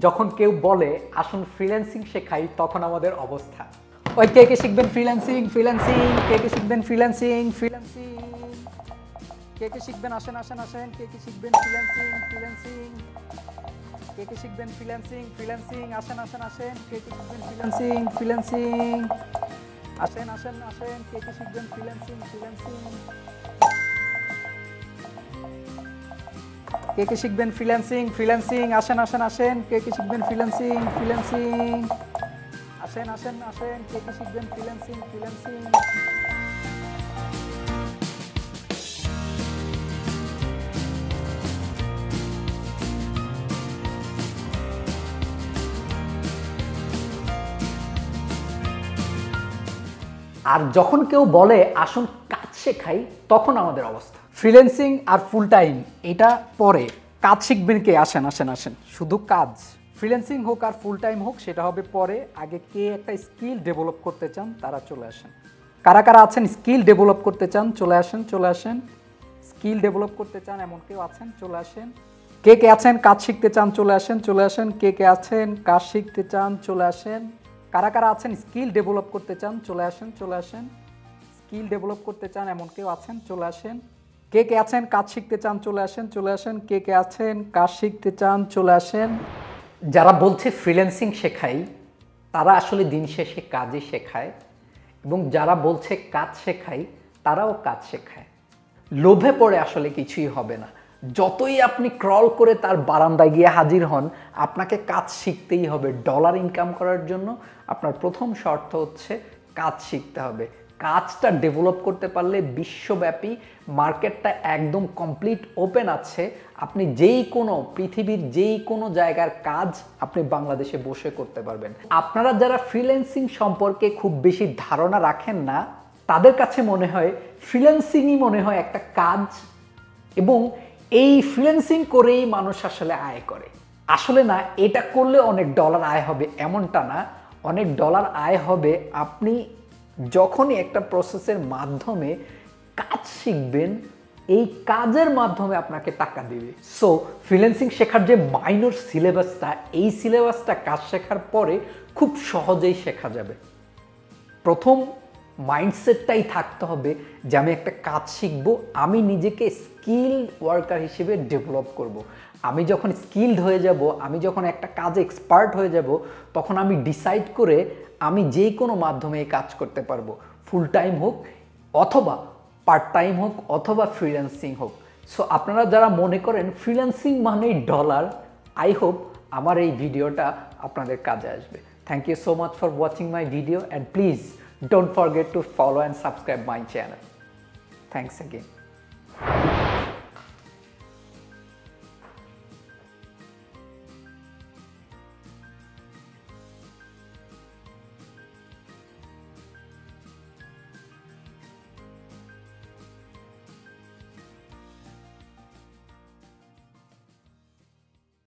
যখন কেউ বলে আসুন ফ্রিল্যান্সিং শেখাই তখন আমাদের অবস্থা। ওই কে কে শিখবেন ফ্রিল্যান্সিং, কে কে শিখবেন ফ্রিল্যান্সিং, কে কে শিখবেন আসেন আসেন আসেন, কে কে শিখবেন ফ্রিল্যান্সিং, কে কে শিখবেন ফ্রিল্যান্সিং আসেন আসেন আসেন, কে কে শিখবেন ফ্রিল্যান্সিং আসেন আসেন আসেন, কে কে শিখবেন ফ্রিল্যান্সিং, কে কে শিখবেন ফ্রিল্যান্সিং আসেন আসেন আসেন, কে কে শিখবেন ফ্রিল্যান্সিং আসেন আসেন আসেন, কে কে শিখবেন ফ্রিল্যান্সিং। আর যখন কেউ বলে আসুন কাজ শেখাই তখন আমাদের অবস্থা। ফ্রিল্যান্সিং আর ফুল টাইম এটা পরে, কাজ শিখবেন কে? আসেন আসেন আসেন, শুধু কাজ। ফ্রিল্যান্সিং হোক আর ফুল টাইম হোক সেটা হবে পরে, আগে কে একটা স্কিল ডেভেলপ করতে চান তারা চলে আসেন। কারা কারা আছেন স্কিল ডেভেলপ করতে চান? চলে আসেন। স্কিল ডেভেলপ করতে চান এমন কেউ আছেন? চলে আসেন। কে কে আছেন কাজ শিখতে চান? চলে আসেন। কে কে আছেন কাজ শিখতে চান? চলে আসেন। কারা কারা আছেন স্কিল ডেভেলপ করতে চান? চলে আসেন। স্কিল ডেভেলপ করতে চান এমন কেউ আছেন? চলে আসেন। কে কে আছেন কাজ শিখতে চান? চলে আসেন। কে কে আছেন কাজ শিখতে চান? চলে আসেন। যারা বলছে ফ্রিল্যান্সিং শেখাই তারা আসলে দিন শেষে কাজই শেখায়, এবং যারা বলছে কাজ শেখাই তারাও কাজ শেখায়। লোভে পড়ে আসলে কিছুই হবে না। যতই আপনি ক্রল করে তার বারান্দায় গিয়ে হাজির হন, আপনাকে কাজ শিখতেই হবে। ডলার ইনকাম করার জন্য আপনার প্রথম শর্ত হচ্ছে কাজ শিখতে হবে। কাজটা ডেভেলপ করতে পারলে বিশ্বব্যাপী মার্কেটটা একদম কমপ্লিট ওপেন আছে। আপনি পৃথিবীর যেই কোনো জায়গার কাজ আপনি বাংলাদেশে বসে করতে পারবেন। আপনারা যারা ফ্রিল্যান্সিং সম্পর্কে খুব বেশি ধারণা রাখেন না, তাদের কাছে মনে হয় ফ্রিল্যান্সিংই মনে হয় একটা কাজ, এবং এই ফ্রিল্যান্সিং করেই মানুষ আসলে আয় করে। আসলে না, এটা করলে অনেক ডলার আয় হবে এমনটা না। অনেক ডলার আয় হবে আপনি যখনই একটা প্রসেসের মাধ্যমে কাজ শিখবেন, এই কাজের মাধ্যমে আপনাকে টাকা দিবে। সো ফ্রিল্যান্সিং শেখার যে মাইনর সিলেবাসটা, এই সিলেবাসটা কাজ শেখার পরে খুব সহজেই শেখা যাবে। প্রথম মাইন্ডসেটটাই থাকতে হবে যে আমি একটা কাজ শিখব, আমি নিজেকে স্কিলড ওয়ার্কার হিসেবে ডেভেলপ করব। আমি যখন স্কিলড হয়ে যাব, আমি যখন একটা কাজে এক্সপার্ট হয়ে যাব, তখন আমি ডিসাইড করে আমি যে কোনো মাধ্যমে এই কাজ করতে পারবো, ফুল টাইম হোক অথবা পার্ট টাইম হোক অথবা ফ্রিল্যান্সিং হোক। সো আপনারা যারা মনে করেন ফ্রিল্যান্সিং মানেই ডলার, আই হোপ আমার এই ভিডিওটা আপনাদের কাজে আসবে। Thank you so much for watching my video, and please don't forget to follow and subscribe my channel. Thanks again.